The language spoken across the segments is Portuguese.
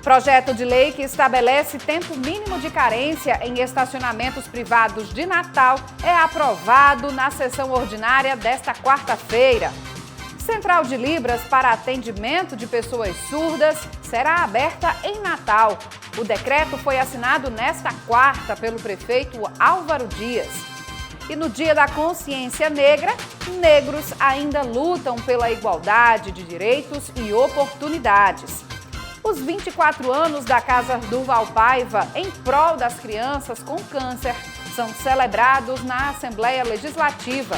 Projeto de lei que estabelece tempo mínimo de carência em estacionamentos privados de Natal é aprovado na sessão ordinária desta quarta-feira. Central de Libras para atendimento de pessoas surdas será aberta em Natal. O decreto foi assinado nesta quarta pelo prefeito Álvaro Dias. E no Dia da Consciência Negra, negros ainda lutam pela igualdade de direitos e oportunidades. Os 24 anos da Casa Durval Paiva em prol das crianças com câncer são celebrados na Assembleia Legislativa.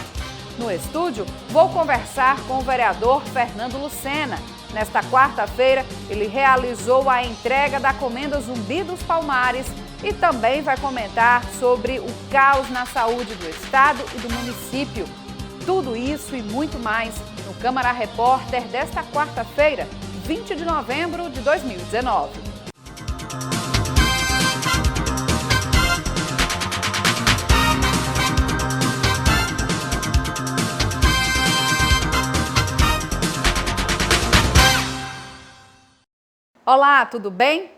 No estúdio, vou conversar com o vereador Fernando Lucena. Nesta quarta-feira, ele realizou a entrega da Comenda Zumbi dos Palmares e também vai comentar sobre o caos na saúde do estado e do município. Tudo isso e muito mais no Câmara Repórter desta quarta-feira, 20 de novembro de 2019. Olá, tudo bem?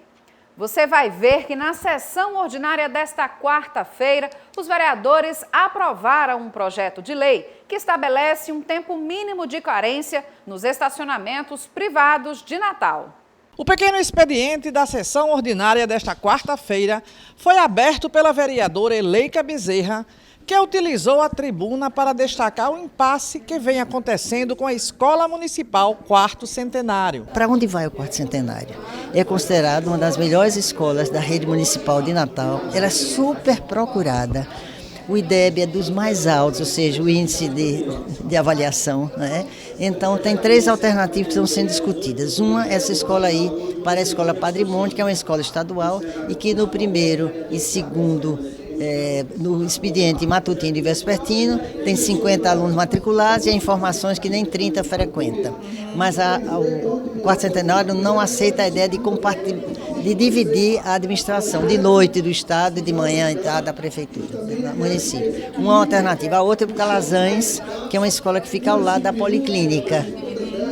Você vai ver que na sessão ordinária desta quarta-feira, os vereadores aprovaram um projeto de lei que estabelece um tempo mínimo de carência nos estacionamentos privados de Natal. O pequeno expediente da sessão ordinária desta quarta-feira foi aberto pela vereadora Eleika Bezerra, que utilizou a tribuna para destacar o impasse que vem acontecendo com a Escola Municipal Quarto Centenário. Para onde vai o Quarto Centenário? É considerado uma das melhores escolas da rede municipal de Natal. Ela é super procurada. O IDEB é dos mais altos, ou seja, o índice de avaliação, né? Então, tem 3 alternativas que estão sendo discutidas. Uma, essa escola aí, para a Escola Padre Monte, que é uma escola estadual, e que no primeiro e segundo no expediente matutino e vespertino, tem 50 alunos matriculados e há informações que nem 30 frequentam. Mas o Quarto Centenário não aceita a ideia de dividir a administração de noite do Estado e de manhã da Prefeitura, do município. Uma alternativa. A outra é para Calazans, que é uma escola que fica ao lado da Policlínica.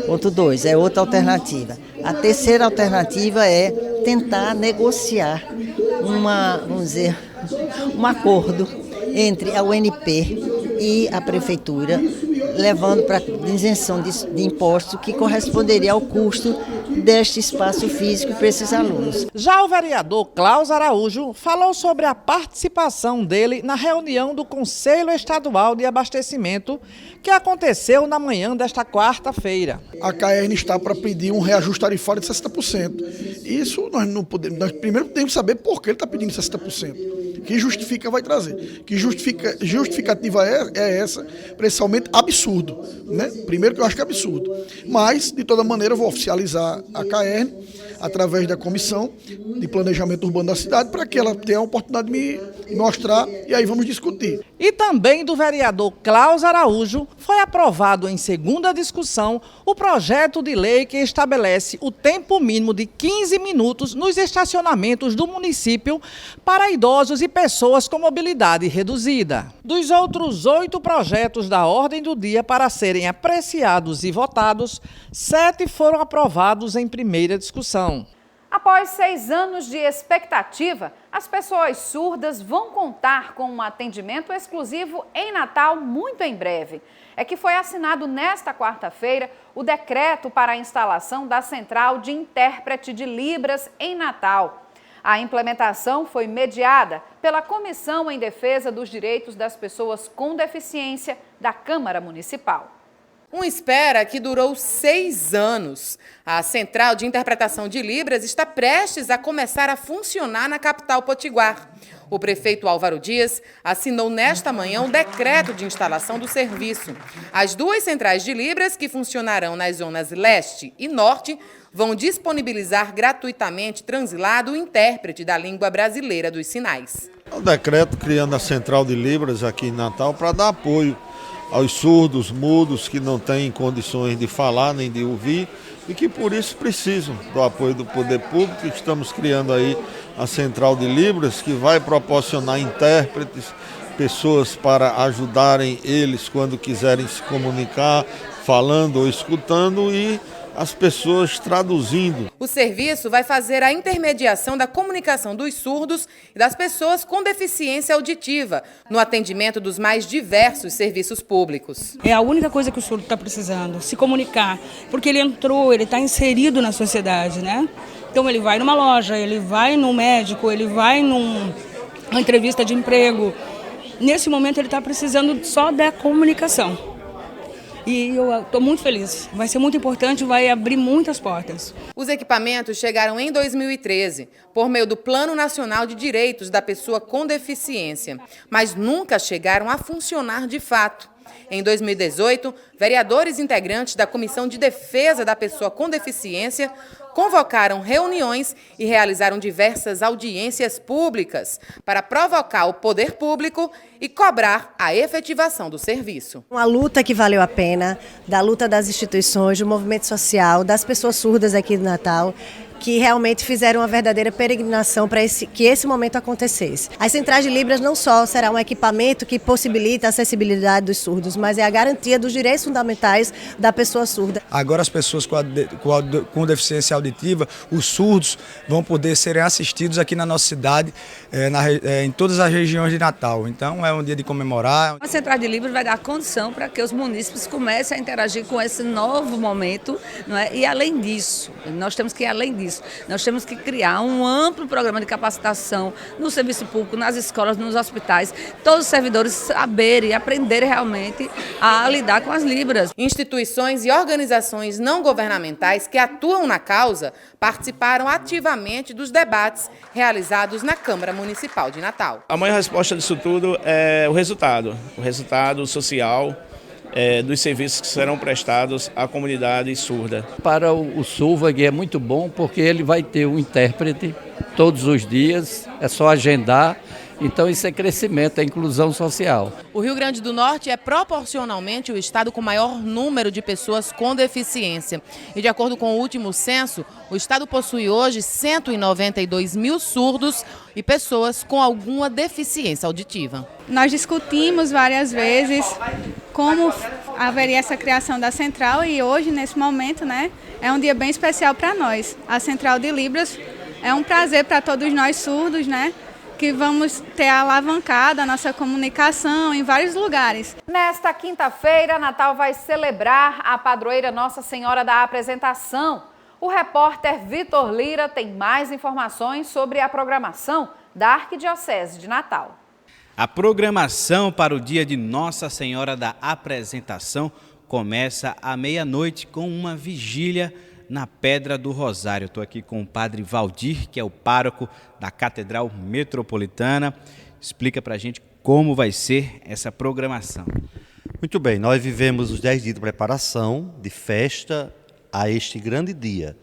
Ponto 2, é outra alternativa. A terceira alternativa é tentar negociar um acordo entre a UNP e a Prefeitura, levando para isenção de impostos que corresponderia ao custo deste espaço físico para esses alunos. Já o vereador Klaus Araújo falou sobre a participação dele na reunião do Conselho Estadual de Abastecimento que aconteceu na manhã desta quarta-feira. A CAERN está para pedir um reajuste tarifário de 60%. Isso nós não podemos. Nós primeiro temos que saber por que ele está pedindo 60%. Que justifica vai trazer. Que justificativa é essa para esse aumento absurdo, né? Primeiro que eu acho que é absurdo. Mas, de toda maneira, eu vou oficializar a CAERN através da Comissão de Planejamento Urbano da cidade para que ela tenha a oportunidade de me mostrar e aí vamos discutir. E também do vereador Klaus Araújo foi aprovado em segunda discussão o projeto de lei que estabelece o tempo mínimo de 15 minutos nos estacionamentos do município para idosos e pessoas com mobilidade reduzida. Dos outros 8 projetos da ordem do dia para serem apreciados e votados, 7 foram aprovados em primeira discussão. Após 6 anos de expectativa, as pessoas surdas vão contar com um atendimento exclusivo em Natal muito em breve. É que foi assinado nesta quarta-feira o decreto para a instalação da Central de Intérprete de Libras em Natal. A implementação foi mediada pela Comissão em Defesa dos Direitos das Pessoas com Deficiência da Câmara Municipal. Uma espera que durou 6 anos. A Central de Interpretação de Libras está prestes a começar a funcionar na capital potiguar. O prefeito Álvaro Dias assinou nesta manhã um decreto de instalação do serviço. As 2 centrais de Libras, que funcionarão nas zonas leste e norte, vão disponibilizar gratuitamente translado o intérprete da língua brasileira dos sinais. O decreto criando a Central de Libras aqui em Natal para dar apoio aos surdos, mudos, que não têm condições de falar nem de ouvir e que por isso precisam do apoio do poder público. Estamos criando aí a Central de Libras, que vai proporcionar intérpretes, pessoas para ajudarem eles quando quiserem se comunicar, falando ou escutando, e as pessoas traduzindo. O serviço vai fazer a intermediação da comunicação dos surdos e das pessoas com deficiência auditiva no atendimento dos mais diversos serviços públicos. É a única coisa que o surdo está precisando, se comunicar, porque ele entrou, ele está inserido na sociedade, né? Então ele vai numa loja, ele vai num médico, ele vai numa entrevista de emprego. Nesse momento ele está precisando só da comunicação. E eu estou muito feliz. Vai ser muito importante, vai abrir muitas portas. Os equipamentos chegaram em 2013, por meio do Plano Nacional de Direitos da Pessoa com Deficiência, mas nunca chegaram a funcionar de fato. Em 2018, vereadores integrantes da Comissão de Defesa da Pessoa com Deficiência convocaram reuniões e realizaram diversas audiências públicas para provocar o poder público e cobrar a efetivação do serviço. Uma luta que valeu a pena, da luta das instituições, do movimento social, das pessoas surdas aqui do Natal, que realmente fizeram uma verdadeira peregrinação para que esse momento acontecesse. As centrais de Libras não só será um equipamento que possibilita a acessibilidade dos surdos, mas é a garantia dos direitos fundamentais da pessoa surda. Agora as pessoas com deficiência auditiva, os surdos, vão poder serem assistidos aqui na nossa cidade, em todas as regiões de Natal. Então é um dia de comemorar. A Central de Libras vai dar condição para que os munícipes comecem a interagir com esse novo momento, não é? E além disso, nós temos que ir além disso. Nós temos que criar um amplo programa de capacitação no serviço público, nas escolas, nos hospitais, todos os servidores saberem e aprenderem realmente a lidar com as Libras. Instituições e organizações não governamentais que atuam na causa participaram ativamente dos debates realizados na Câmara Municipal de Natal. A maior resposta disso tudo é o resultado social dos serviços que serão prestados à comunidade surda. Para o surdo é muito bom porque ele vai ter um intérprete todos os dias, é só agendar, então isso é crescimento, é inclusão social. O Rio Grande do Norte é proporcionalmente o estado com maior número de pessoas com deficiência. E de acordo com o último censo, o estado possui hoje 192 mil surdos e pessoas com alguma deficiência auditiva. Nós discutimos várias vezes como haveria essa criação da central e hoje, nesse momento, né, é um dia bem especial para nós. A Central de Libras é um prazer para todos nós surdos, né, que vamos ter alavancada a nossa comunicação em vários lugares. Nesta quinta-feira, Natal vai celebrar a padroeira Nossa Senhora da Apresentação. O repórter Vitor Lira tem mais informações sobre a programação da Arquidiocese de Natal. A programação para o dia de Nossa Senhora da Apresentação começa à meia-noite com uma vigília na Pedra do Rosário. Estou aqui com o padre Valdir, que é o pároco da Catedral Metropolitana. Explica para a gente como vai ser essa programação. Muito bem, nós vivemos os 10 dias de preparação, de festa a este grande dia.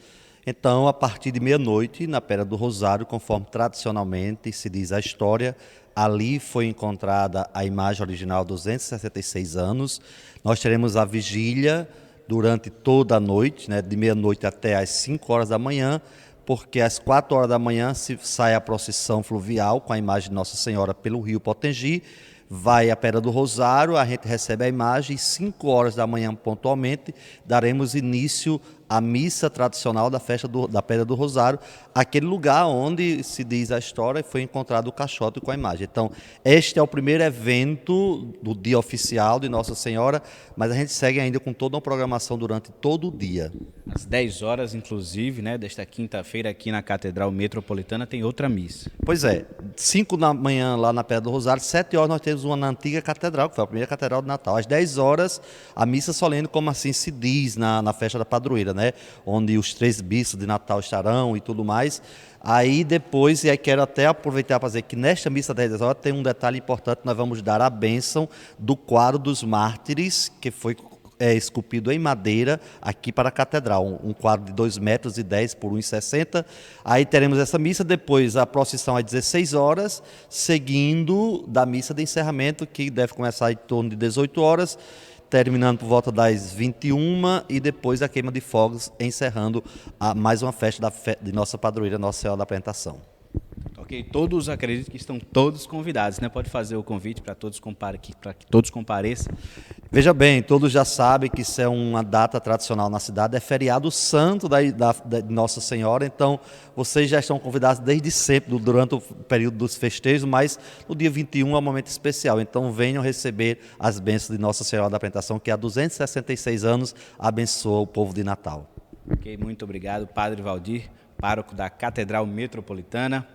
Então, a partir de meia-noite, na Pedra do Rosário, conforme tradicionalmente se diz a história, ali foi encontrada a imagem original 266 anos. Nós teremos a vigília durante toda a noite, né, de meia-noite até às 5 horas da manhã, porque às 4 horas da manhã sai a procissão fluvial com a imagem de Nossa Senhora pelo rio Potengi, vai à Pedra do Rosário, a gente recebe a imagem e 5 horas da manhã pontualmente daremos início à missa tradicional da festa da Pedra do Rosário, aquele lugar onde se diz a história e foi encontrado o caixote com a imagem. Então, este é o primeiro evento do dia oficial de Nossa Senhora, mas a gente segue ainda com toda uma programação durante todo o dia. Às 10 horas, inclusive, né, desta quinta-feira aqui na Catedral Metropolitana tem outra missa. Pois é, 5 da manhã lá na Pedra do Rosário, 7 horas nós temos uma na antiga catedral, que foi a primeira catedral de Natal. Às 10 horas, a missa solene, como assim se diz na festa da padroeira, né? Onde os 3 bispos de Natal estarão e tudo mais. Aí depois, e aí quero até aproveitar para dizer que nesta missa das 10 horas tem um detalhe importante, nós vamos dar a bênção do quadro dos mártires, que foi esculpido em madeira aqui para a catedral, um quadro de 2,10 metros por 1,60. Aí teremos essa missa, depois a procissão às 16 horas, seguindo da missa de encerramento, que deve começar em torno de 18 horas, terminando por volta das 21 e depois a queima de fogos, encerrando mais uma festa de nossa padroeira, Nossa Senhora da Apresentação. Ok, todos acredito que estão todos convidados, né? Pode fazer o convite para todos para que todos compareçam. Veja bem, todos já sabem que isso é uma data tradicional na cidade, é feriado santo da Nossa Senhora, então vocês já estão convidados desde sempre, durante o período dos festejos, mas no dia 21 é um momento especial, então venham receber as bênçãos de Nossa Senhora da Apresentação, que há 266 anos abençoa o povo de Natal. Ok, muito obrigado, Padre Valdir, pároco da Catedral Metropolitana.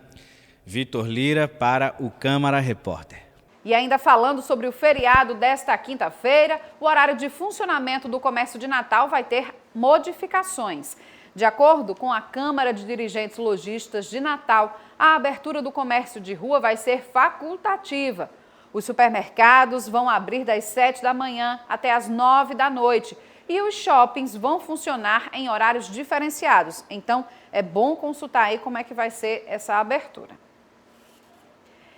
Vitor Lira para o Câmara Repórter. E ainda falando sobre o feriado desta quinta-feira, o horário de funcionamento do comércio de Natal vai ter modificações. De acordo com a Câmara de Dirigentes Lojistas de Natal, a abertura do comércio de rua vai ser facultativa. Os supermercados vão abrir das 7 da manhã até as 9 da noite e os shoppings vão funcionar em horários diferenciados. Então, é bom consultar aí como é que vai ser essa abertura.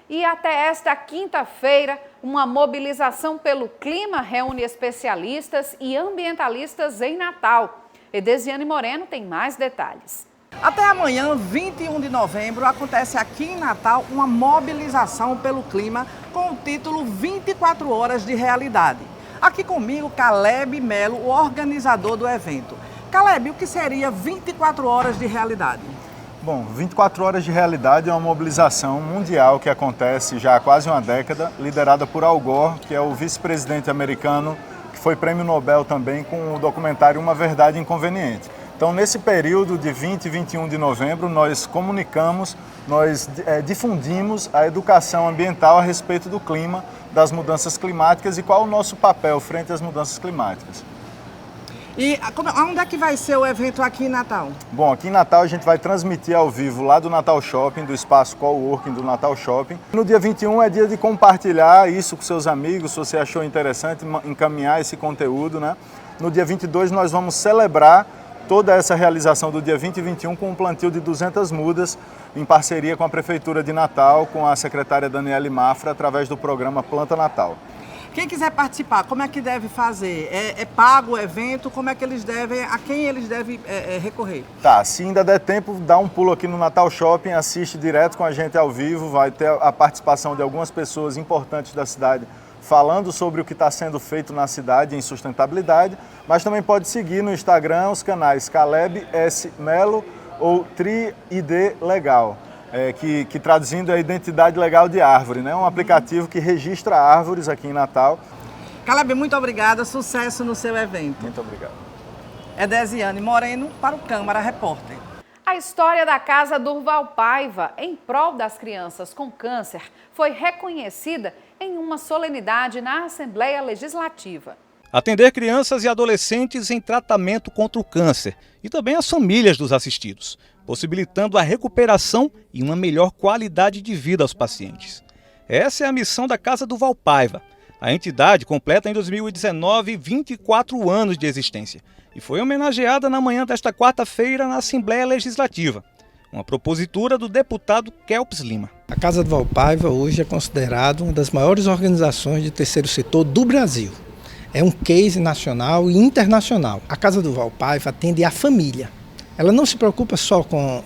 E até esta quinta-feira, uma mobilização pelo clima reúne especialistas e ambientalistas em Natal. Edesiane Moreno tem mais detalhes. Até amanhã, 21 de novembro, acontece aqui em Natal uma mobilização pelo clima com o título 24 Horas de Realidade. Aqui comigo, Caleb Melo, o organizador do evento. Caleb, o que seria 24 Horas de Realidade? Bom, 24 Horas de Realidade é uma mobilização mundial que acontece já há quase uma década, liderada por Al Gore, que é o vice-presidente americano, que foi prêmio Nobel também com o documentário Uma Verdade Inconveniente. Então, nesse período de 20 e 21 de novembro, nós comunicamos, nós difundimos a educação ambiental a respeito do clima, das mudanças climáticas e qual o nosso papel frente às mudanças climáticas. E onde é que vai ser o evento aqui em Natal? Bom, aqui em Natal a gente vai transmitir ao vivo lá do Natal Shopping, do espaço Coworking do Natal Shopping. No dia 21 é dia de compartilhar isso com seus amigos, se você achou interessante, encaminhar esse conteúdo, né? No dia 22 nós vamos celebrar toda essa realização do dia 20 e 21 com um plantio de 200 mudas em parceria com a Prefeitura de Natal, com a secretária Daniele Mafra, através do programa Planta Natal. Quem quiser participar, como é que deve fazer? É pago o evento? Como é que eles devem, a quem eles devem recorrer? Tá, se ainda der tempo, dá um pulo aqui no Natal Shopping, assiste direto com a gente ao vivo, vai ter a participação de algumas pessoas importantes da cidade falando sobre o que está sendo feito na cidade em sustentabilidade, mas também pode seguir no Instagram os canais Caleb S. Melo ou TriID Legal. Que traduzindo é a identidade legal de árvore, né? Um aplicativo que registra árvores aqui em Natal. Caleb, muito obrigada, sucesso no seu evento. Muito obrigado. Edesiane Moreno para o Câmara Repórter. A história da Casa Durval Paiva, em prol das crianças com câncer, foi reconhecida em uma solenidade na Assembleia Legislativa. Atender crianças e adolescentes em tratamento contra o câncer e também as famílias dos assistidos, possibilitando a recuperação e uma melhor qualidade de vida aos pacientes. Essa é a missão da Casa Durval Paiva. A entidade completa em 2019 24 anos de existência e foi homenageada na manhã desta quarta-feira na Assembleia Legislativa, uma propositura do deputado Kelps Lima. A Casa Durval Paiva hoje é considerada uma das maiores organizações de terceiro setor do Brasil. É um case nacional e internacional. A Casa Durval Paiva atende a família. Ela não se preocupa só com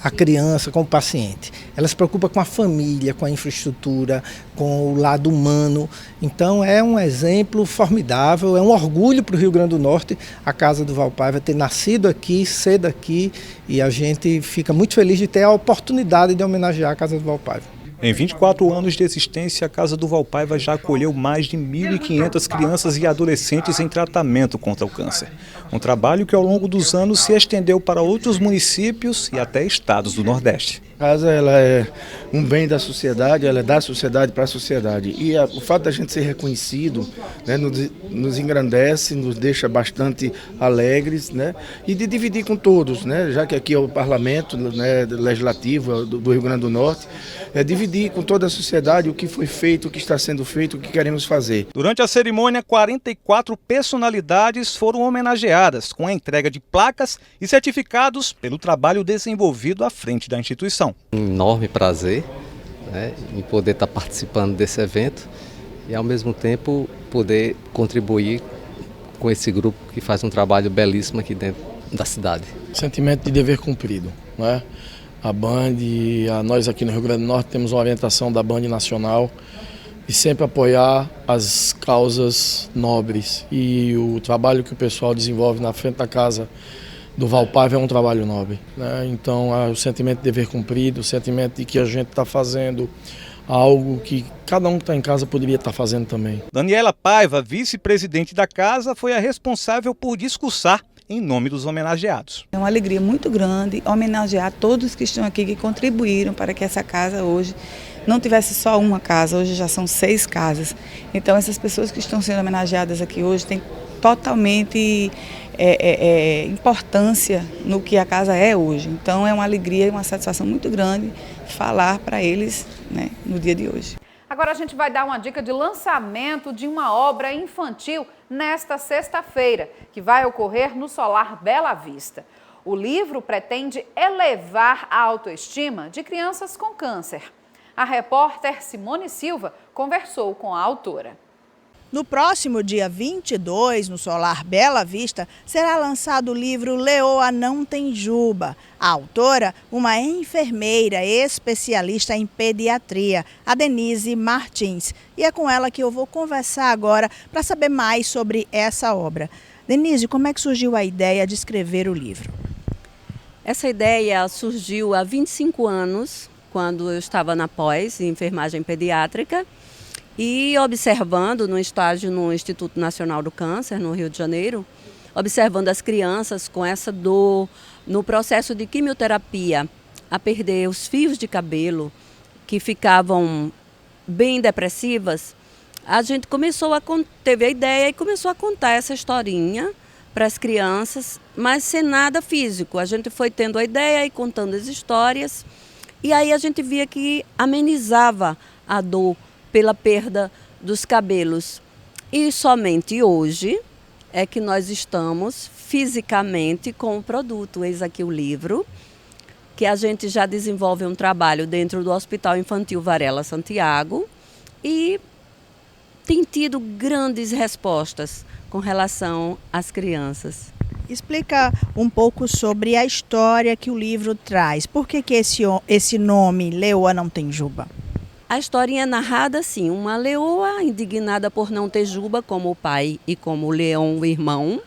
a criança, com o paciente. Ela se preocupa com a família, com a infraestrutura, com o lado humano. Então é um exemplo formidável, é um orgulho para o Rio Grande do Norte a Casa Durval Paiva ter nascido aqui, ser daqui, e a gente fica muito feliz de ter a oportunidade de homenagear a Casa Durval Paiva. Em 24 anos de existência, a Casa Durval Paiva já acolheu mais de 1.500 crianças e adolescentes em tratamento contra o câncer. Um trabalho que ao longo dos anos se estendeu para outros municípios e até estados do Nordeste. A casa ela é um bem da sociedade, ela é da sociedade para a sociedade. E o fato da gente ser reconhecido, né, nos engrandece, nos deixa bastante alegres, né, e de dividir com todos, né, já que aqui é o parlamento, né, legislativo do Rio Grande do Norte, é dividir com toda a sociedade o que foi feito, o que está sendo feito, o que queremos fazer. Durante a cerimônia, 44 personalidades foram homenageadas com a entrega de placas e certificados pelo trabalho desenvolvido à frente da instituição. Um enorme prazer, né, em poder estar participando desse evento e ao mesmo tempo poder contribuir com esse grupo que faz um trabalho belíssimo aqui dentro da cidade. Sentimento de dever cumprido, né? A Band, nós aqui no Rio Grande do Norte temos uma orientação da Band Nacional e sempre apoiar as causas nobres. E o trabalho que o pessoal desenvolve na frente da casa do Valpaiva é um trabalho nobre, né? Então, o sentimento de dever cumprido, o sentimento de que a gente está fazendo algo que cada um que está em casa poderia estar fazendo também. Daniela Paiva, vice-presidente da casa, foi a responsável por discursar em nome dos homenageados. É uma alegria muito grande homenagear todos que estão aqui, que contribuíram para que essa casa hoje não tivesse só uma casa, hoje já são 6 casas. Então essas pessoas que estão sendo homenageadas aqui hoje têm totalmente importância no que a casa é hoje. Então é uma alegria e uma satisfação muito grande falar para eles, né, no dia de hoje. Agora a gente vai dar uma dica de lançamento de uma obra infantil nesta sexta-feira, que vai ocorrer no Solar Bela Vista. O livro pretende elevar a autoestima de crianças com câncer. A repórter Simone Silva conversou com a autora. No próximo dia 22, no Solar Bela Vista, será lançado o livro Leoa Não Tem Juba. A autora, uma enfermeira especialista em pediatria, a Denise Martins. E é com ela que eu vou conversar agora para saber mais sobre essa obra. Denise, como é que surgiu a ideia de escrever o livro? Essa ideia surgiu há 25 anos, quando eu estava na pós, em enfermagem pediátrica, e observando no estágio no Instituto Nacional do Câncer, no Rio de Janeiro, observando as crianças com essa dor, no processo de quimioterapia, a perder os fios de cabelo, que ficavam bem depressivas, a gente teve a ideia e começou a contar essa historinha para as crianças, mas sem nada físico. A gente foi tendo a ideia e contando as histórias, e aí a gente via que amenizava a dor pela perda dos cabelos. E somente hoje é que nós estamos fisicamente com o produto. Eis aqui o livro, que a gente já desenvolve um trabalho dentro do Hospital Infantil Varela Santiago e tem tido grandes respostas com relação às crianças. Explica um pouco sobre a história que o livro traz. Por que esse nome, Leoa Não Tem Juba? A historinha é narrada assim: uma leoa indignada por não ter juba, como o pai e como o leão, o irmão,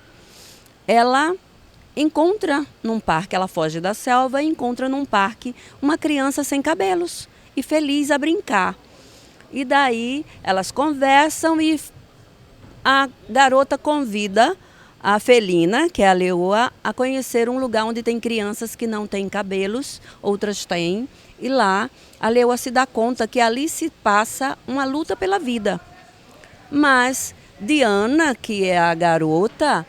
ela encontra num parque, ela foge da selva e encontra num parque uma criança sem cabelos e feliz a brincar. E daí elas conversam e a garota convida a felina, que é a leoa, a conhecer um lugar onde tem crianças que não têm cabelos, outras têm. E lá a leoa se dá conta que ali se passa uma luta pela vida. Mas Diana, que é a garota,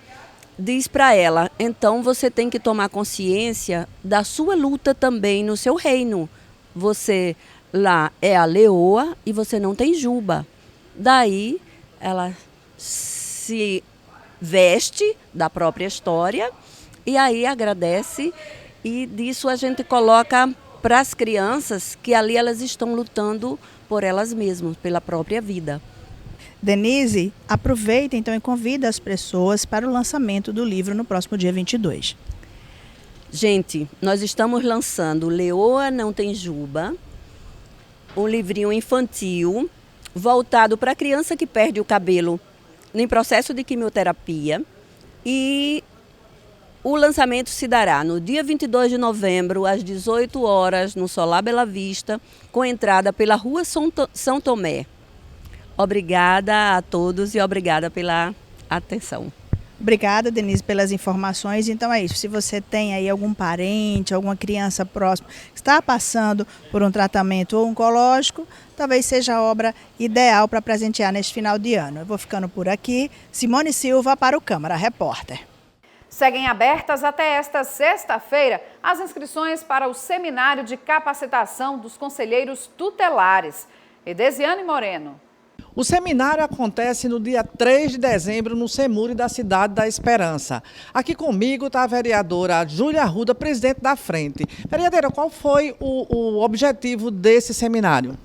diz para ela: então você tem que tomar consciência da sua luta também no seu reino. Você lá é a leoa e você não tem juba. Daí ela se veste da própria história e aí agradece, e disso a gente coloca para as crianças que ali elas estão lutando por elas mesmas, pela própria vida. Denise, aproveita então e convida as pessoas para o lançamento do livro no próximo dia 22. Gente, nós estamos lançando Leoa Não Tem Juba, um livrinho infantil voltado para a criança que perde o cabelo em processo de quimioterapia, e o lançamento se dará no dia 22 de novembro, às 18 horas, no Solar Bela Vista, com entrada pela Rua São Tomé. Obrigada a todos e obrigada pela atenção. Obrigada, Denise, pelas informações. Então é isso, se você tem aí algum parente, alguma criança próxima que está passando por um tratamento oncológico, talvez seja a obra ideal para presentear neste final de ano. Eu vou ficando por aqui. Simone Silva para o Câmara Repórter. Seguem abertas até esta sexta-feira as inscrições para o Seminário de Capacitação dos Conselheiros Tutelares. Edesiane Moreno. O seminário acontece no dia 3 de dezembro no CEMURI da Cidade da Esperança. Aqui comigo está a vereadora Júlia Arruda, presidente da frente. Vereadora, qual foi o objetivo desse seminário?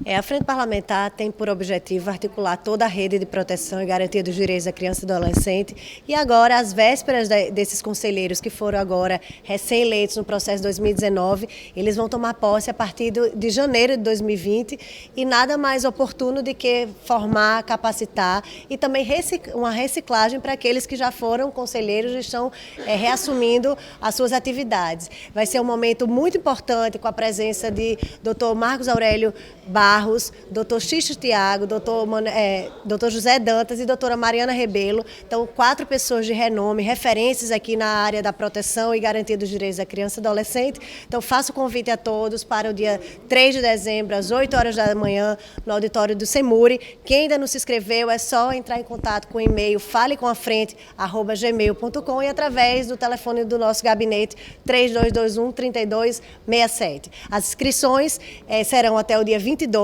A Frente Parlamentar tem por objetivo articular toda a rede de proteção e garantia dos direitos da criança e do adolescente. E agora, às vésperas desses conselheiros que foram agora recém-eleitos no processo 2019, eles vão tomar posse a partir de janeiro de 2020 e nada mais oportuno do que formar, capacitar e também uma reciclagem para aqueles que já foram conselheiros e estão reassumindo as suas atividades. Vai ser um momento muito importante com a presença de Dr. Marcos Aurélio Barros, Dr. Xixo Tiago, Dr. José Dantas e doutora Mariana Rebelo. Então, 4 pessoas de renome, referências aqui na área da proteção e garantia dos direitos da criança e adolescente. Então, faço o convite a todos para o dia 3 de dezembro, às 8 horas da manhã, no auditório do Semuri. Quem ainda não se inscreveu, é só entrar em contato com o e-mail falecomafrente@gmail.com e através do telefone do nosso gabinete 3221-3267. As inscrições serão até o dia 22,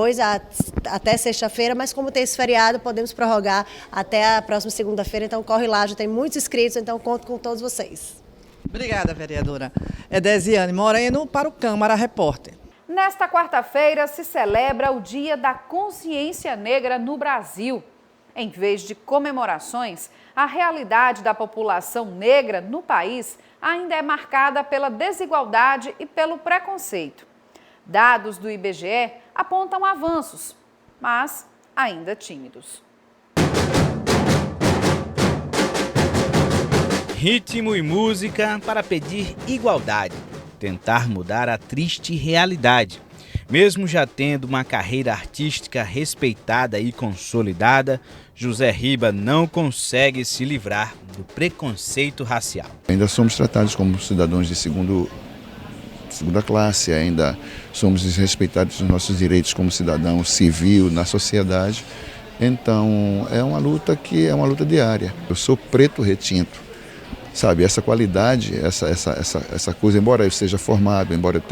até sexta-feira, mas como tem esse feriado, podemos prorrogar até a próxima segunda-feira, então corre lá, já tem muitos inscritos, então conto com todos vocês. Obrigada, vereadora. Desiane Moreno para o Câmara Repórter. Nesta quarta-feira se celebra o Dia da Consciência Negra no Brasil. Em vez de comemorações, a realidade da população negra no país ainda é marcada pela desigualdade e pelo preconceito. Dados do IBGE apontam avanços, mas ainda tímidos. Ritmo e música para pedir igualdade, tentar mudar a triste realidade. Mesmo já tendo uma carreira artística respeitada e consolidada, José Riba não consegue se livrar do preconceito racial. Ainda somos tratados como cidadãos de segunda classe, ainda somos desrespeitados nos nossos direitos como cidadão civil na sociedade. Então é uma luta que é uma luta diária. Eu sou preto retinto, sabe? Essa qualidade, essa coisa, embora eu seja formado, embora eu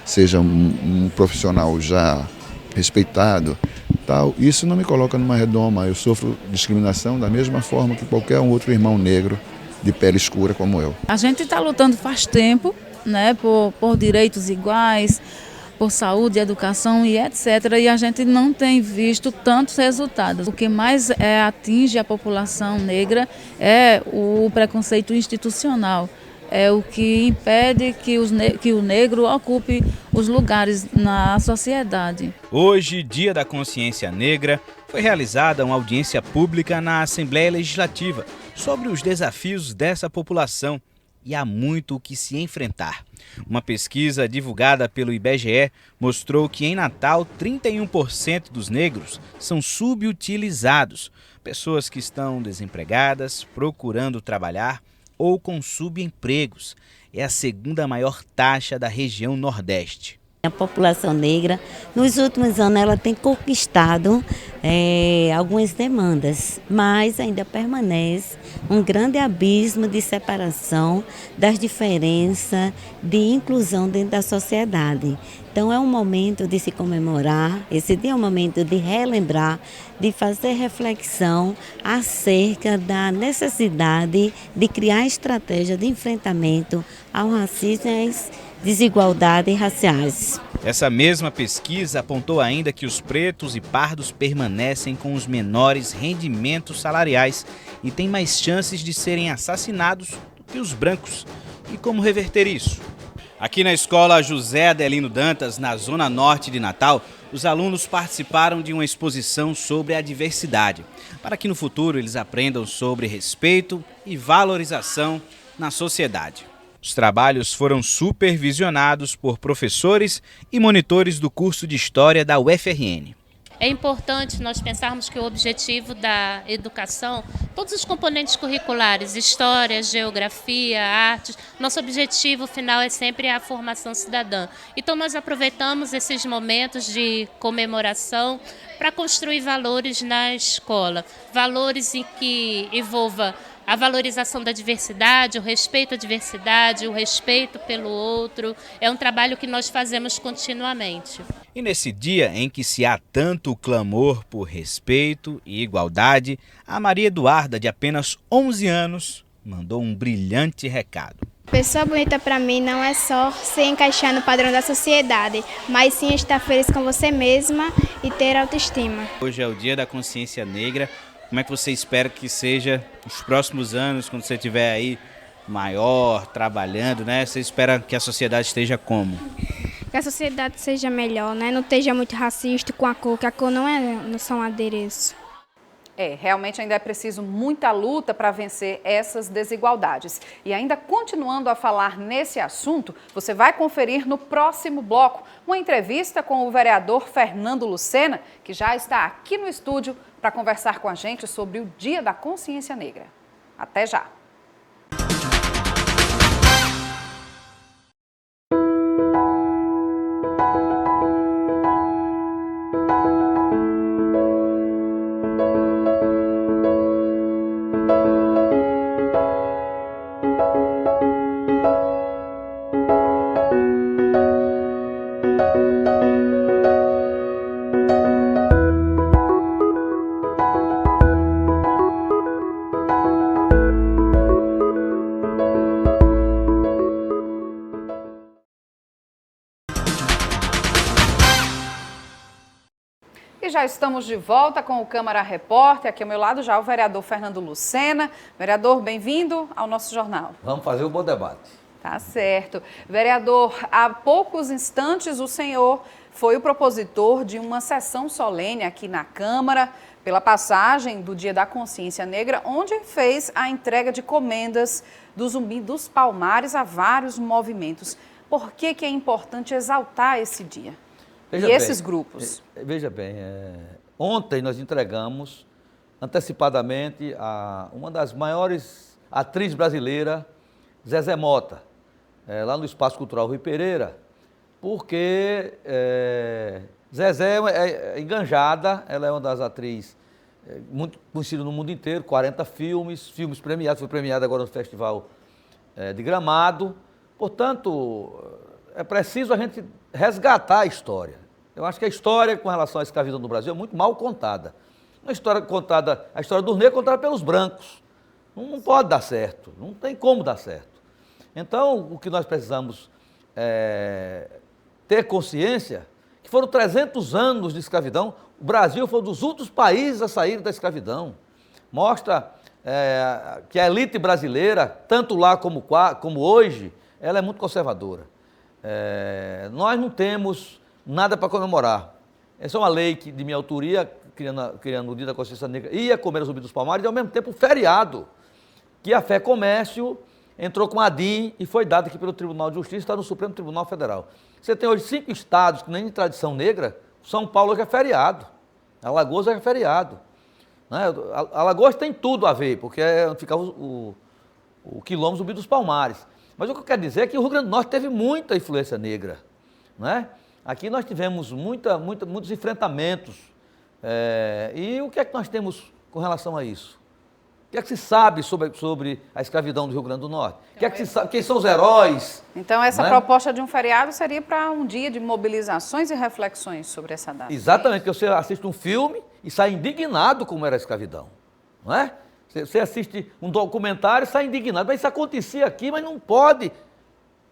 seja um profissional já respeitado, tal, isso não me coloca numa redoma. Eu sofro discriminação da mesma forma que qualquer outro irmão negro de pele escura como eu. A gente está lutando faz tempo, né, por direitos iguais, por saúde, educação e etc. E a gente não tem visto tantos resultados. O que mais atinge a população negra é o preconceito institucional. É o que impede que o negro ocupe os lugares na sociedade. Hoje, Dia da Consciência Negra, foi realizada uma audiência pública na Assembleia Legislativa sobre os desafios dessa população. E há muito o que se enfrentar. Uma pesquisa divulgada pelo IBGE mostrou que em Natal 31% dos negros são subutilizados, pessoas que estão desempregadas, procurando trabalhar ou com subempregos. É a segunda maior taxa da região Nordeste. A população negra, nos últimos anos, ela tem conquistado algumas demandas, mas ainda permanece um grande abismo de separação das diferenças de inclusão dentro da sociedade. Então é um momento de se comemorar, esse dia é um momento de relembrar, de fazer reflexão acerca da necessidade de criar estratégia de enfrentamento ao racismo e às desigualdades raciais. Essa mesma pesquisa apontou ainda que os pretos e pardos permanecem com os menores rendimentos salariais e têm mais chances de serem assassinados do que os brancos. E como reverter isso? Aqui na escola José Adelino Dantas, na zona norte de Natal, os alunos participaram de uma exposição sobre a diversidade, para que no futuro eles aprendam sobre respeito e valorização na sociedade. Os trabalhos foram supervisionados por professores e monitores do curso de História da UFRN. É importante nós pensarmos que o objetivo da educação, todos os componentes curriculares, história, geografia, artes, nosso objetivo final é sempre a formação cidadã. Então nós aproveitamos esses momentos de comemoração para construir valores na escola, valores em que envolva a valorização da diversidade, o respeito à diversidade, o respeito pelo outro. É um trabalho que nós fazemos continuamente. E nesse dia em que se há tanto clamor por respeito e igualdade, a Maria Eduarda, de apenas 11 anos, mandou um brilhante recado. Pessoa bonita para mim não é só se encaixar no padrão da sociedade, mas sim estar feliz com você mesma e ter autoestima. Hoje é o Dia da Consciência Negra. Como é que você espera que seja nos próximos anos, quando você estiver aí maior, trabalhando, né? Você espera que a sociedade esteja como? Que a sociedade seja melhor, né? Não esteja muito racista com a cor, que a cor não é só um adereço. Realmente ainda é preciso muita luta para vencer essas desigualdades. E ainda continuando a falar nesse assunto, você vai conferir no próximo bloco uma entrevista com o vereador Fernando Lucena, que já está aqui no estúdio para conversar com a gente sobre o Dia da Consciência Negra. Até já! E já estamos de volta com o Câmara Repórter. Aqui ao meu lado já o vereador Fernando Lucena. Vereador, bem-vindo ao nosso jornal. Vamos fazer um bom debate. Tá certo. Vereador, há poucos instantes o senhor foi o propositor de uma sessão solene aqui na Câmara pela passagem do Dia da Consciência Negra, onde fez a entrega de comendas do Zumbi dos Palmares a vários movimentos. Por que é importante exaltar esse dia? Veja e bem, esses grupos? Veja bem, ontem nós entregamos antecipadamente uma das maiores atrizes brasileiras, Zezé Mota, lá no Espaço Cultural Rui Pereira, porque Zezé é enganjada, ela é uma das atrizes muito conhecida no mundo inteiro, 40 filmes premiados, foi premiada agora no Festival de Gramado. Portanto, é preciso a gente resgatar a história. Eu acho que a história com relação à escravidão no Brasil é muito mal contada. A história dos negros é contada pelos brancos. Não pode dar certo, não tem como dar certo. Então, o que nós precisamos ter consciência que foram 300 anos de escravidão. O Brasil foi um dos últimos países a sair da escravidão. Mostra que a elite brasileira, tanto lá como hoje, ela é muito conservadora. Nós não temos nada para comemorar. Essa é uma lei de minha autoria, criando o Dia da Consciência Negra, ia comer o Zumbi dos Palmares, e ao mesmo tempo um feriado, que a Fé Comércio entrou com a DIN e foi dada aqui pelo Tribunal de Justiça, está no Supremo Tribunal Federal. Você tem hoje 5 estados que nem de tradição negra, São Paulo é feriado, Alagoas é feriado. Né? Alagoas tem tudo a ver, porque ficava o quilombo Zumbi dos Palmares. Mas o que eu quero dizer é que o Rio Grande do Norte teve muita influência negra. Né? Aqui nós tivemos muitos enfrentamentos. E o que é que nós temos com relação a isso? O que é que se sabe sobre a escravidão do Rio Grande do Norte? Quem são os heróis? Então, essa né? proposta de um feriado seria para um dia de mobilizações e reflexões sobre essa data. Exatamente, que você assiste um filme e sai indignado como era a escravidão. Não é? Você assiste um documentário e sai indignado. Mas isso acontecia aqui, mas não pode.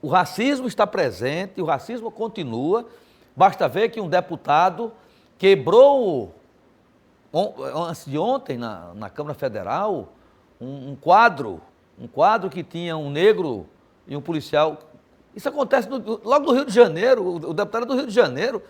O racismo está presente, o racismo continua. Basta ver que um deputado quebrou, antes de ontem, na Câmara Federal, um quadro que tinha um negro e um policial. Isso acontece logo no Rio de Janeiro, o deputado é do Rio de Janeiro.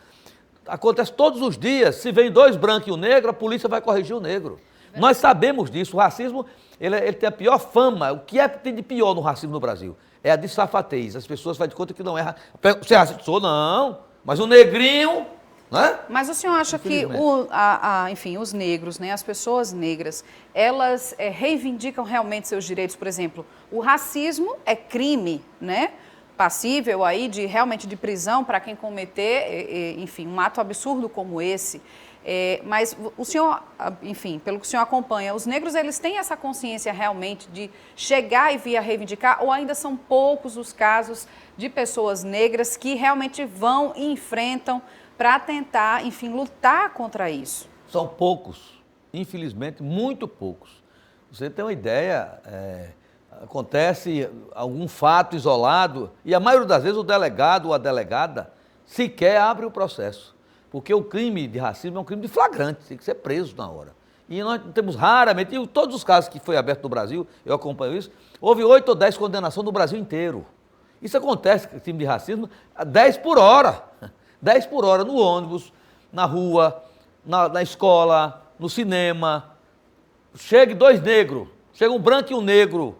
Acontece todos os dias. Se vem 2 brancos e um negro, a polícia vai corrigir o negro. Nós sabemos disso. O racismo ele tem a pior fama. O que é que tem de pior no racismo no Brasil? É a disfarçatez. As pessoas fazem de conta que não é. Você é racista? Sou, não. Mas o negrinho, né? Mas o senhor acha que, enfim, os negros, né, as pessoas negras, elas reivindicam realmente seus direitos? Por exemplo, o racismo é crime, né? Passível aí realmente de prisão para quem cometer, enfim, um ato absurdo como esse. Mas o senhor, enfim, pelo que o senhor acompanha, os negros, eles têm essa consciência realmente de chegar e vir a reivindicar, ou ainda são poucos os casos de pessoas negras que realmente vão e enfrentam para tentar, enfim, lutar contra isso? São poucos, infelizmente, muito poucos. Você tem uma ideia, acontece algum fato isolado e a maioria das vezes o delegado ou a delegada sequer abre o processo. Porque o crime de racismo é um crime de flagrante, tem que ser preso na hora. E nós temos raramente, e todos os casos que foi aberto no Brasil, eu acompanho isso, houve 8 ou 10 condenações no Brasil inteiro. Isso acontece, crime de racismo, 10 por hora. 10 por hora no ônibus, na rua, na escola, no cinema. Chega 2 negros, chega um branco e um negro,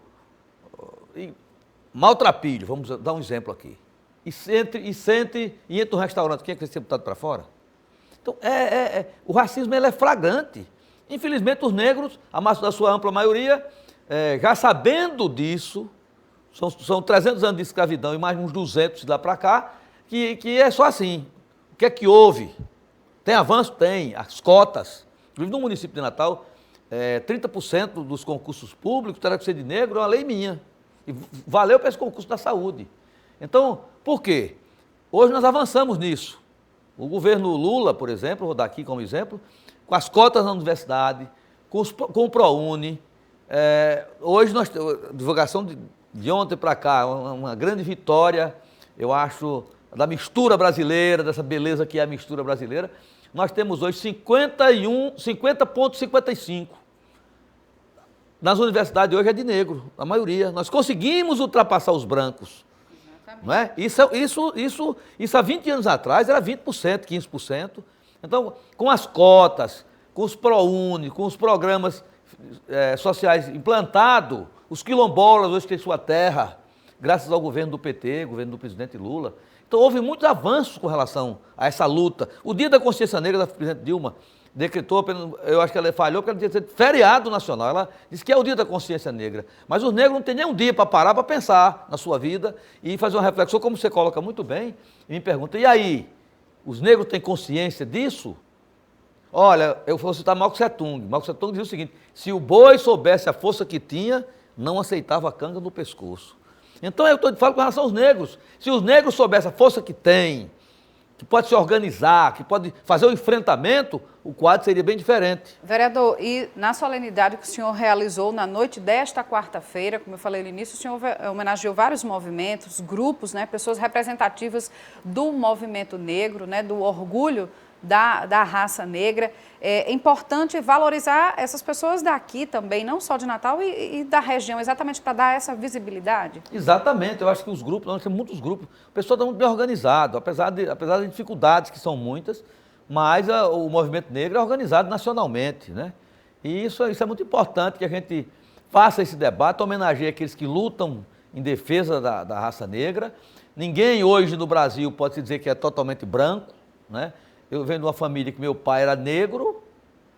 maltrapilho, vamos dar um exemplo aqui. E entra no restaurante, quem é que vai ser botado para fora? Então, o racismo ele é flagrante. Infelizmente, os negros, da sua ampla maioria, já sabendo disso, são 300 anos de escravidão e mais uns 200 de lá para cá, que é só assim. O que é que houve? Tem avanço? Tem. As cotas. Inclusive, no município de Natal, 30% dos concursos públicos terá que ser de negro, é uma lei minha. E valeu para esse concurso da saúde. Então, por quê? Hoje nós avançamos nisso. O governo Lula, por exemplo, vou dar aqui como exemplo, com as cotas na universidade, com o ProUni. Hoje, a divulgação de ontem para cá, uma grande vitória, eu acho, da mistura brasileira, dessa beleza que é a mistura brasileira. Nós temos hoje 50,55. Nas universidades hoje é de negro, a maioria. Nós conseguimos ultrapassar os brancos. Não é? Isso há 20 anos atrás era 20%, 15%. Então, com as cotas, com os ProUni, com os programas sociais implantados, os quilombolas hoje têm sua terra, graças ao governo do PT, governo do presidente Lula. Então, houve muitos avanços com relação a essa luta. O Dia da Consciência Negra da presidente Dilma decretou, eu acho que ela falhou, porque ela tinha sido feriado nacional. Ela disse que é o Dia da Consciência Negra. Mas os negros não têm nem um dia para parar, para pensar na sua vida e fazer uma reflexão, como você coloca muito bem, e me pergunta, e aí, os negros têm consciência disso? Olha, eu vou citar Mao Tse Tung. Mao Tse Tung dizia o seguinte, se o boi soubesse a força que tinha, não aceitava a canga no pescoço. Então eu estou falando com relação aos negros. Se os negros soubessem a força que tem, que pode se organizar, que pode fazer o enfrentamento, o quadro seria bem diferente. Vereador, e na solenidade que o senhor realizou na noite desta quarta-feira, como eu falei no início, o senhor homenageou vários movimentos, grupos, né, pessoas representativas do movimento negro, né, do orgulho da raça negra. É importante valorizar essas pessoas daqui também, não só de Natal e da região, exatamente para dar essa visibilidade. Exatamente, eu acho que os grupos, nós temos muitos grupos, o pessoal está muito bem organizado, apesar das dificuldades que são muitas, mas o movimento negro é organizado nacionalmente, né? E isso é muito importante que a gente faça esse debate, homenageie aqueles que lutam em defesa da raça negra. Ninguém hoje no Brasil pode se dizer que é totalmente branco, né? Eu venho de uma família que meu pai era negro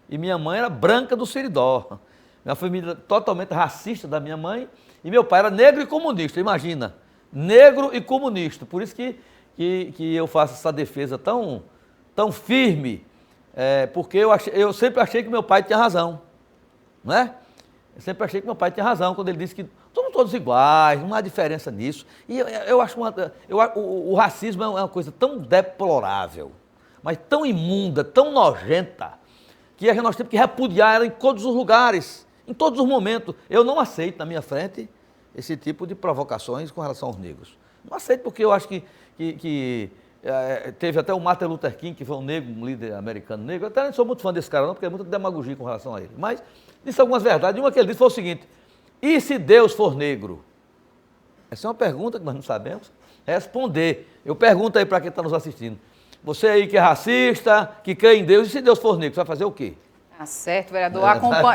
e minha mãe era branca do Seridó. Minha família totalmente racista da minha mãe e meu pai era negro e comunista, imagina. Negro e comunista. Por isso que eu faço essa defesa tão firme, porque eu sempre achei que meu pai tinha razão. Não é? Eu sempre achei que meu pai tinha razão quando ele disse que somos todos iguais, não há diferença nisso. E eu acho o racismo é uma coisa tão deplorável, mas tão imunda, tão nojenta, que nós temos que repudiar ela em todos os lugares, em todos os momentos. Eu não aceito na minha frente esse tipo de provocações com relação aos negros. Não aceito porque eu acho que teve até o Martin Luther King, que foi um negro, um líder americano negro. Eu até não sou muito fã desse cara não, porque é muita demagogia com relação a ele. Mas disse algumas verdades. Uma que ele disse foi o seguinte, e se Deus for negro? Essa é uma pergunta que nós não sabemos responder. Eu pergunto aí para quem está nos assistindo. Você aí que é racista, que crê em Deus, e se Deus for negro, você vai fazer o quê? Tá certo, vereador.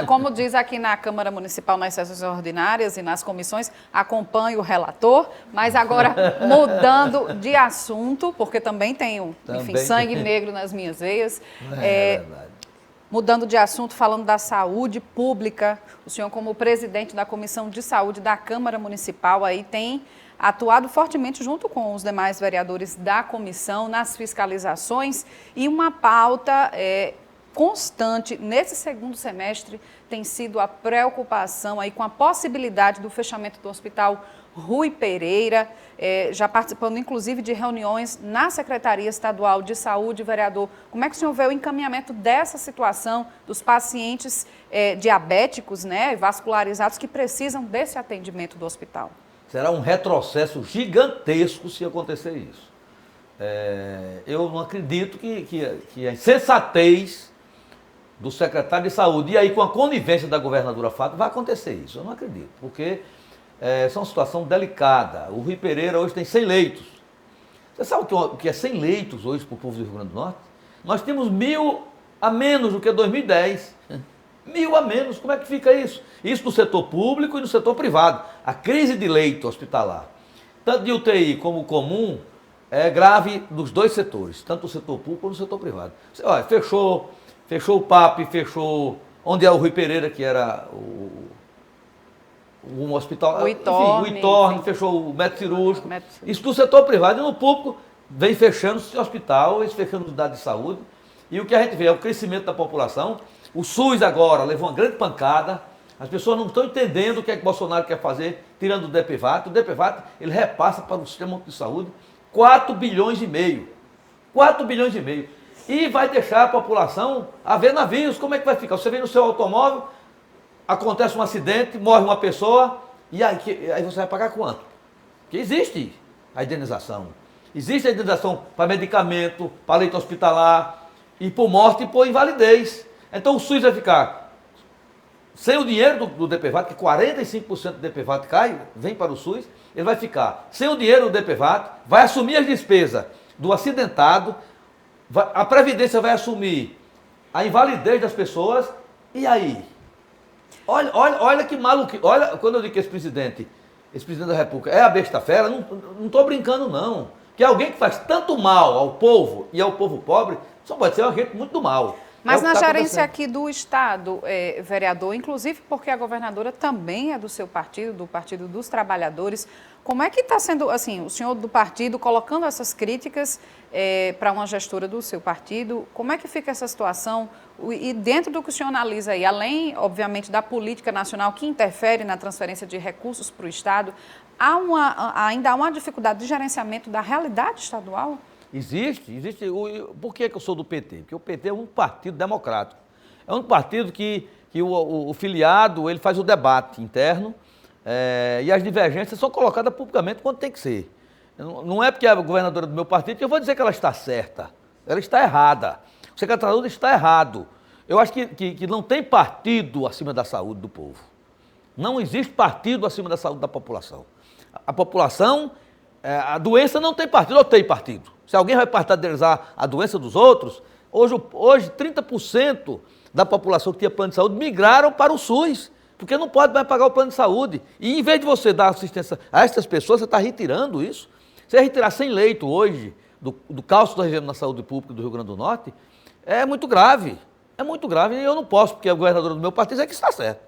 Como diz aqui na Câmara Municipal, nas sessões ordinárias e nas comissões, acompanhe o relator, mas agora mudando de assunto, porque também tenho, enfim, sangue negro nas minhas veias. É verdade. Mudando de assunto, falando da saúde pública, o senhor como presidente da Comissão de Saúde da Câmara Municipal aí tem atuado fortemente junto com os demais vereadores da comissão nas fiscalizações e uma pauta constante nesse segundo semestre tem sido a preocupação aí com a possibilidade do fechamento do Hospital Rui Pereira, já participando inclusive de reuniões na Secretaria Estadual de Saúde. Vereador, como é que o senhor vê o encaminhamento dessa situação dos pacientes diabéticos, né, vascularizados que precisam desse atendimento do hospital? Será um retrocesso gigantesco se acontecer isso. Eu não acredito que a insensatez do secretário de saúde, e aí com a conivência da governadora Fátima, vai acontecer isso. Eu não acredito, porque essa é uma situação delicada. O Rui Pereira hoje tem 100 leitos. Você sabe o que é 100 leitos hoje para o povo do Rio Grande do Norte? Nós temos 1.000 a menos do que 2010. 1.000 a menos, como é que fica isso? Isso no setor público e no setor privado. A crise de leito hospitalar, tanto de UTI como comum, é grave nos dois setores, tanto no setor público como no setor privado. Olha, fechou o PAP, fechou onde é o Rui Pereira, que era um hospital, o Itorne, fechou o médico cirúrgico. Isso no setor privado, e no público vem fechando o hospital, vem fechando a unidade de saúde. E o que a gente vê é o crescimento da população. O SUS agora levou uma grande pancada. As pessoas não estão entendendo o que é que Bolsonaro quer fazer, tirando o DPVAT. O DPVAT, ele repassa para o sistema de saúde 4 bilhões e meio. 4 bilhões e meio. E vai deixar a população a ver navios. Como é que vai ficar? Você vem no seu automóvel, acontece um acidente, morre uma pessoa, e aí você vai pagar quanto? Porque existe a indenização. Existe a indenização para medicamento, para leito hospitalar, e por morte e por invalidez. Então o SUS vai ficar sem o dinheiro do DPVAT, que 45% do DPVAT vem para o SUS, ele vai ficar sem o dinheiro do DPVAT, vai assumir as despesas do acidentado, a Previdência vai assumir a invalidez das pessoas, e aí? Olha que maluco, olha, quando eu digo que esse presidente da República é a besta fera, não estou brincando não, que alguém que faz tanto mal ao povo e ao povo pobre, só pode ser um agente muito do mal. Mas na gerência aqui do Estado, vereador, inclusive porque a governadora também é do seu partido, do Partido dos Trabalhadores, como é que está sendo, assim, o senhor do partido colocando essas críticas para uma gestora do seu partido, como é que fica essa situação? E dentro do que o senhor analisa aí, além, obviamente, da política nacional que interfere na transferência de recursos para o Estado, ainda há uma dificuldade de gerenciamento da realidade estadual? Existe. Por que eu sou do PT? Porque o PT é um partido democrático. É um partido que o filiado ele faz o debate interno e as divergências são colocadas publicamente quando tem que ser. Não é porque é a governadora do meu partido que eu vou dizer que ela está certa. Ela está errada. O secretário de Saúde está errado. Eu acho que não tem partido acima da saúde do povo. Não existe partido acima da saúde da população. A população, a doença não tem partido, ou tem partido. Se alguém vai partidarizar a doença dos outros, hoje 30% da população que tinha plano de saúde migraram para o SUS, porque não pode mais pagar o plano de saúde. E em vez de você dar assistência a essas pessoas, você está retirando isso. Você retirar 100 leitos hoje do caos que nós vivemos na saúde pública do Rio Grande do Norte, é muito grave. É muito grave e eu não posso, porque a governadora do meu partido é que está certo.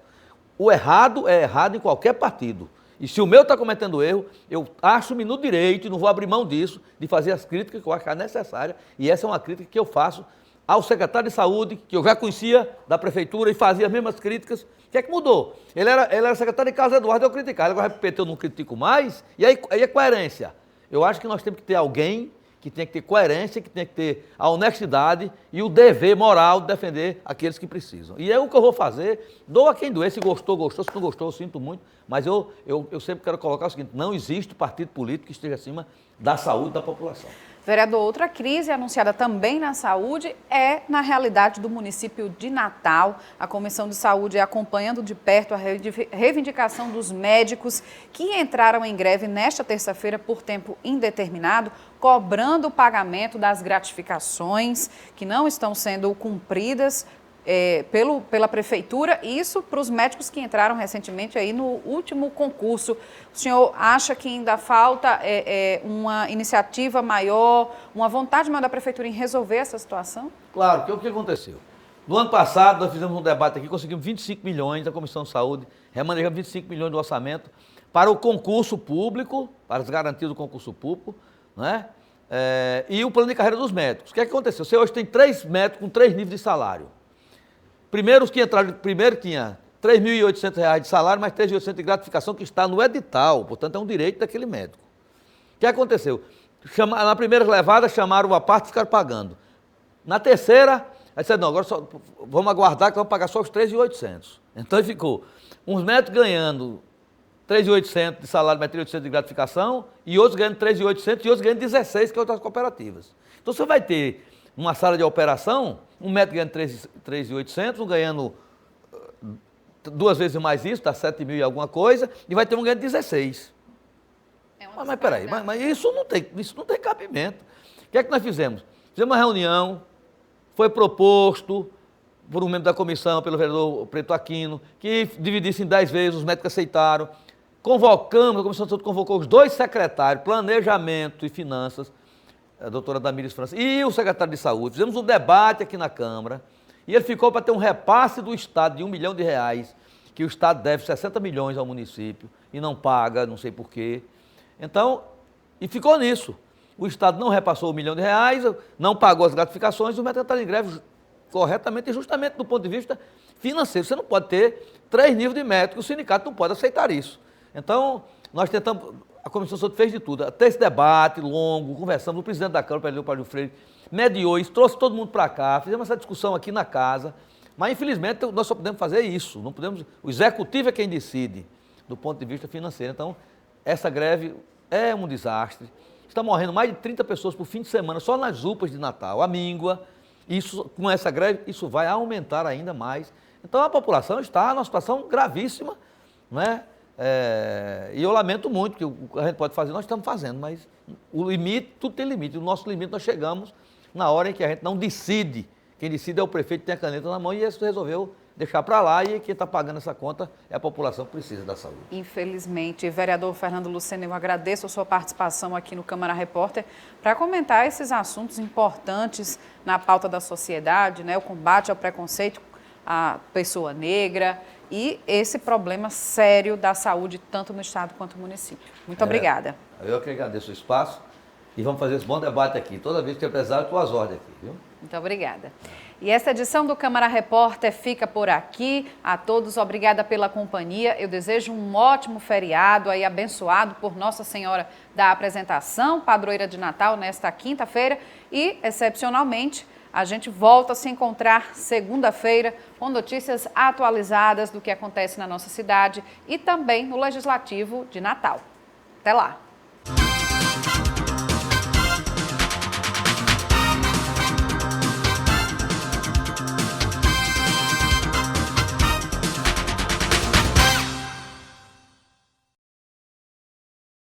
O errado é errado em qualquer partido. E se o meu está cometendo erro, eu acho-me no direito, e não vou abrir mão disso, de fazer as críticas que eu achar necessárias. E essa é uma crítica que eu faço ao secretário de Saúde, que eu já conhecia da Prefeitura e fazia as mesmas críticas. O que é que mudou? Ele era secretário de Carlos Eduardo, eu criticava. Agora, PT eu não critico mais, e aí é coerência. Eu acho que nós temos que ter alguém que tem que ter coerência, que tem que ter a honestidade e o dever moral de defender aqueles que precisam. E é o que eu vou fazer, dou a quem doer, se gostou, se não gostou, eu sinto muito, mas eu sempre quero colocar o seguinte, não existe partido político que esteja acima da saúde da população. Vereador, outra crise anunciada também na saúde é na realidade do município de Natal. A Comissão de Saúde acompanhando de perto a reivindicação dos médicos que entraram em greve nesta terça-feira por tempo indeterminado, cobrando o pagamento das gratificações que não estão sendo cumpridas pela Prefeitura, isso para os médicos que entraram recentemente aí no último concurso. O senhor acha que ainda falta uma iniciativa maior, uma vontade maior da Prefeitura em resolver essa situação? Claro, que é o que aconteceu. No ano passado, nós fizemos um debate aqui, conseguimos 25 milhões da Comissão de Saúde, remanejamos 25 milhões do orçamento para o concurso público, para as garantias do concurso público, né? E o plano de carreira dos médicos. O que é que aconteceu? Você hoje tem 3 médicos com 3 níveis de salário. Primeiro, os que entraram, primeiro tinha R$ 3.800 de salário, mais R$ 3.800 de gratificação que está no edital, portanto é um direito daquele médico. O que aconteceu? Na primeira levada chamaram uma parte e ficaram pagando. Na terceira, aí disseram, não, agora só, vamos aguardar que vamos pagar só os 3.800. Então ficou uns médicos ganhando 3.800 de salário, mais 3.800 de gratificação, e outros ganhando 3.800 e outros ganhando 16, que é outras cooperativas. Então você vai ter numa sala de operação, um médico ganhando 3.800, um ganhando 2 vezes mais isso, dá 7.000 e alguma coisa, e vai ter um ganhando 16. Mas peraí, mas isso não tem cabimento. O que é que nós fizemos? Fizemos uma reunião, foi proposto por um membro da comissão, pelo vereador Preto Aquino, que dividisse em 10 vezes, os médicos aceitaram. Convocamos, a comissão de saúde convocou os 2 secretários, Planejamento e Finanças, a doutora Damires França, e o secretário de Saúde. Fizemos um debate aqui na Câmara, e ele ficou para ter um repasse do Estado de R$1 milhão, que o Estado deve 60 milhões ao município, e não paga, não sei porquê. Então, e ficou nisso. O Estado não repassou R$1 milhão, não pagou as gratificações, e o médico está em greve corretamente e justamente do ponto de vista financeiro. Você não pode ter 3 níveis de médico, o sindicato não pode aceitar isso. Então, nós tentamos, a Comissão de Saúde fez de tudo, até esse debate longo, conversamos, o presidente da Câmara, o Paulo Freire, mediou isso, trouxe todo mundo para cá, fizemos essa discussão aqui na casa, mas infelizmente nós só podemos fazer isso, não podemos, o executivo é quem decide do ponto de vista financeiro. Então, essa greve é um desastre, está morrendo mais de 30 pessoas por fim de semana, só nas UPAs de Natal, a míngua, isso, com essa greve, isso vai aumentar ainda mais. Então a população está numa situação gravíssima, né? E eu lamento muito, que o que a gente pode fazer, nós estamos fazendo, mas o limite, tudo tem limite. O nosso limite nós chegamos na hora em que a gente não decide. Quem decide é o prefeito que tem a caneta na mão, e esse resolveu deixar para lá, e quem está pagando essa conta é a população que precisa da saúde. Infelizmente. Vereador Fernando Lucena, eu agradeço a sua participação aqui no Câmara Repórter para comentar esses assuntos importantes na pauta da sociedade, né? O combate ao preconceito à pessoa negra e esse problema sério da saúde, tanto no Estado quanto no município. Muito obrigada. Eu que agradeço o espaço e vamos fazer esse bom debate aqui. Toda vez que é empresário, tu as ordens aqui, viu? Muito obrigada. E essa edição do Câmara Repórter fica por aqui. A todos, obrigada pela companhia. Eu desejo um ótimo feriado aí, abençoado por Nossa Senhora da Apresentação, padroeira de Natal, nesta quinta-feira. E, excepcionalmente, a gente volta a se encontrar segunda-feira com notícias atualizadas do que acontece na nossa cidade e também no Legislativo de Natal. Até lá!